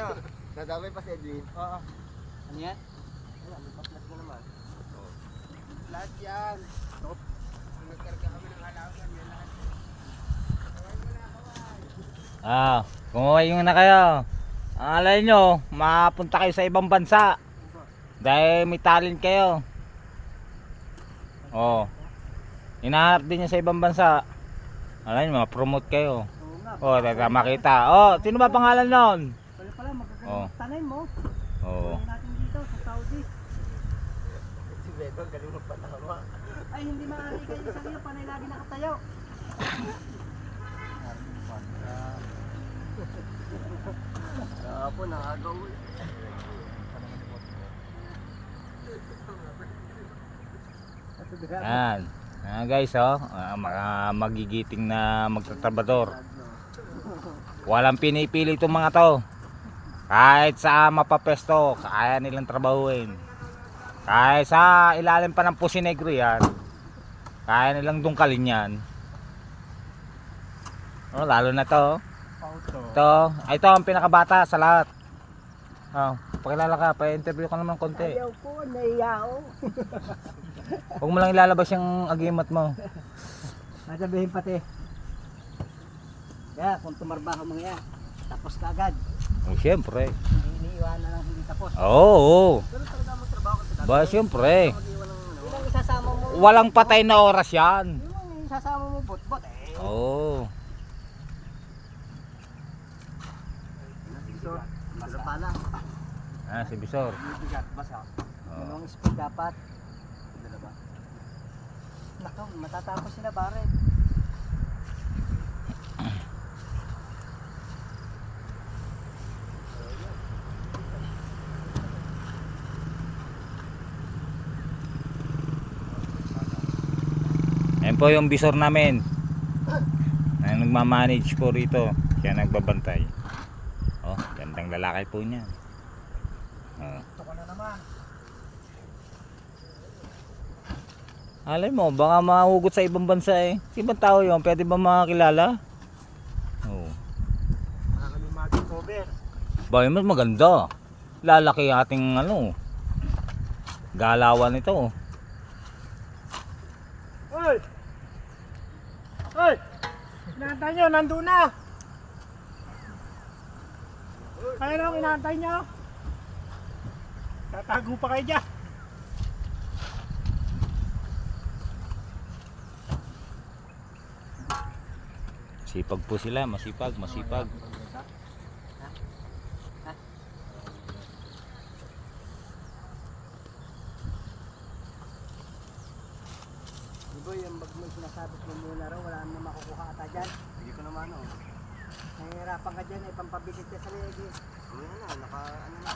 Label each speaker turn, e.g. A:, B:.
A: ano? Nadamay pa si Edwin.
B: Oo. Ano yan?
A: Wala, may paslas na naman.
B: Lahat yan.
A: Nagkarga kami ng halaman. Yan lahat.
C: Kumaway nyo na kayo. Ang alay nyo, mapunta kayo sa ibang bansa. Dahil may talent kayo. Oh. Hinahanap din nyo sa ibang bansa. Alay nyo, ma-promote kayo.
B: Oo nga.
C: Oh, makita. Oh, sino ba pangalan nun?
B: Wala pala, magkakaroon
C: Oo.
B: tanim mo.
C: Oh.
B: Gawin natin dito sa Saudi.
A: Si Beto, galing magpatawa.
B: Ay, hindi maaari kayo sa iyo, panay lagi nakatayo.
A: Kapo, nakagaw eh.
C: Yan. Guys, mga magigiting na magtatrabador. Walang pinipili itong mga to. Kahit sa mapapesto, kaya nilang trabahuin. Kahit sa ilalim pa ng Pusi Negro yan, kaya nilang dungkalin yan. Oh, lalo na to. Ito ang pinakabata sa lahat. Pakilala ka, pa-interview ka naman konti.
B: Ayaw ko, naiyaw.
C: Huwag mo lang ilalabas yung agimat mo.
B: Nasabihin pati. Kaya kung tumarbaho mga yan, tapos ka agad.
C: Oh, siyempre.
B: Hindi iniiwanan ng hindi tapos.
C: Oo.
A: Pero talaga magtrabaho ka sa
C: Ba, siyempre.
A: mag-iwan ng ano.
B: Yung isasama mo.
C: Walang patay na oras yan.
B: Yung isasama mo bot-bot eh.
C: Oo.
A: So, basta pala.
C: Si Bisor.
A: Bibigat, basa.
B: Anong speed dapat?
A: Dalawa.
B: Nako, matatapos sila Barret.
C: Ayan po yung Bisor namin. Na nagmamanage po rito. Siya nagbabantay. Oh, gandang lalaki po niya.
B: Ito ko na naman.
C: Alay mo, baka mahugot sa ibang bansa eh. Si ibang tao yun, pwede ba makakilala? Oo.
A: Baka kami mag-cover.
C: Bakit mas maganda? Lalaki ating ano, galawan ito.
B: Hoy! Hoy! Inaantay nyo, nandun na! Kaya na inaantay nyo? Tatago pa kayo dyan!
C: Sipag po sila, masipag.
B: Diba yung bag mo sinasabi mo muna raw, wala naman makukuha ata dyan.
A: Sige ko naman oh.
B: Nahihirapan ka dyan, pampabisit ka sa legi.
A: Ano na, ano na.